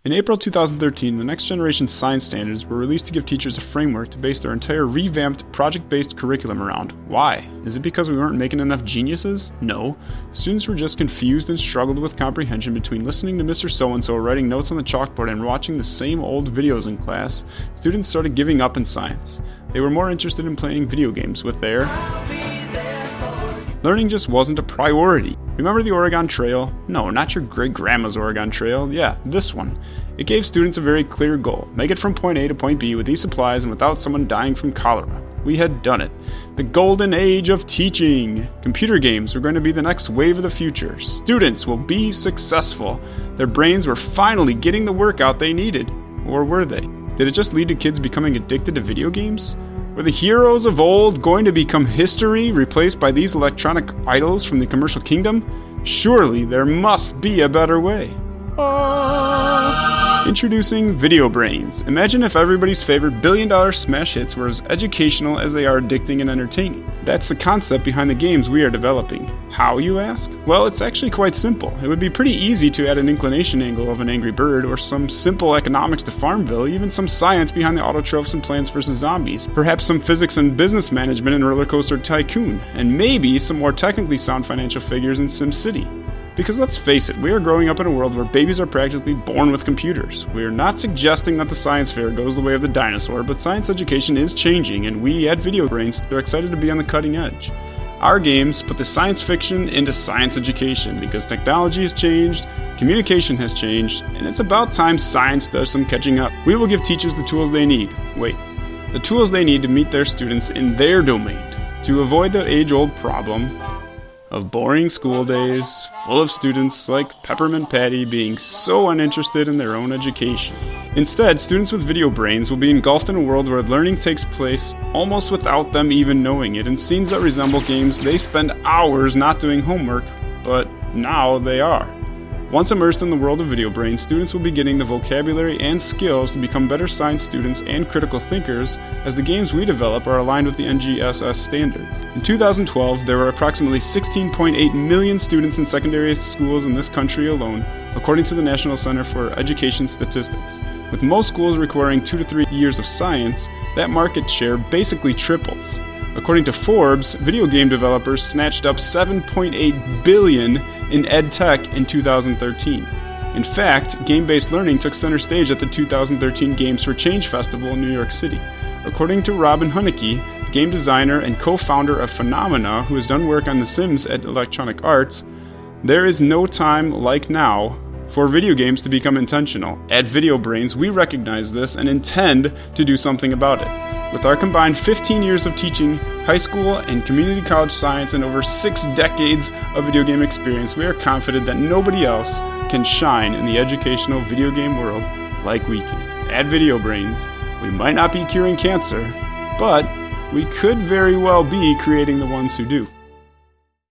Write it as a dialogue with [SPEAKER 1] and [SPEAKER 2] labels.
[SPEAKER 1] In April 2013, the Next Generation Science Standards were released to give teachers a framework to base their entire revamped, project-based curriculum around. Why? Is it because we weren't making enough geniuses? No. Students were just confused and struggled with comprehension between listening to Mr. So-and-so writing notes on the chalkboard and watching the same old videos in class. Students started giving up in science. They were more interested in playing video games with their... Learning just wasn't a priority. Remember the Oregon Trail? No, not your great-grandma's Oregon Trail. Yeah, this one. It gave students a very clear goal. Make it from point A to point B with these supplies and without someone dying from cholera. We had done it. The golden age of teaching. Computer games were going to be the next wave of the future. Students will be successful. Their brains were finally getting the workout they needed. Or were they? Did it just lead to kids becoming addicted to video games? Were the heroes of old going to become history, replaced by these electronic idols from the commercial kingdom? Surely there must be a better way. Introducing Video Brains. Imagine if everybody's favorite billion-dollar smash hits were as educational as they are addicting and entertaining. That's the concept behind the games we are developing. How, you ask? Well, it's actually quite simple. It would be pretty easy to add an inclination angle of an Angry Bird, or some simple economics to Farmville, even some science behind the Autotrophs and Plants vs. Zombies, perhaps some physics and business management in Roller Coaster Tycoon, and maybe some more technically sound financial figures in SimCity. Because let's face it, we are growing up in a world where babies are practically born with computers. We are not suggesting that the science fair goes the way of the dinosaur, but science education is changing, and we at Video Brains are excited to be on the cutting edge. Our games put the science fiction into science education because technology has changed, communication has changed, and it's about time science does some catching up. We will give teachers the tools they need. The tools they need to meet their students in their domain, to avoid the age-old problem of boring school days, full of students like Peppermint Patty being so uninterested in their own education. Instead, students with video brains will be engulfed in a world where learning takes place almost without them even knowing it, in scenes that resemble games they spend hours not doing homework, but now they are. Once immersed in the world of Video Brains, students will be getting the vocabulary and skills to become better science students and critical thinkers, as the games we develop are aligned with the NGSS standards. In 2012, there were approximately 16.8 million students in secondary schools in this country alone, according to the National Center for Education Statistics. With most schools requiring 2 to 3 years of science, that market share basically triples. According to Forbes, video game developers snatched up $7.8 billion in ed tech in 2013. In fact, game-based learning took center stage at the 2013 Games for Change Festival in New York City. According to Robin Hunicke, game designer and co-founder of Phenomena, who has done work on The Sims at Electronic Arts, there is no time like now for video games to become intentional. At Video Brains, we recognize this and intend to do something about it. With our combined 15 years of teaching high school and community college science and over 6 decades of video game experience, we are confident that nobody else can shine in the educational video game world like we can. At Video Brains, we might not be curing cancer, but we could very well be creating the ones who do.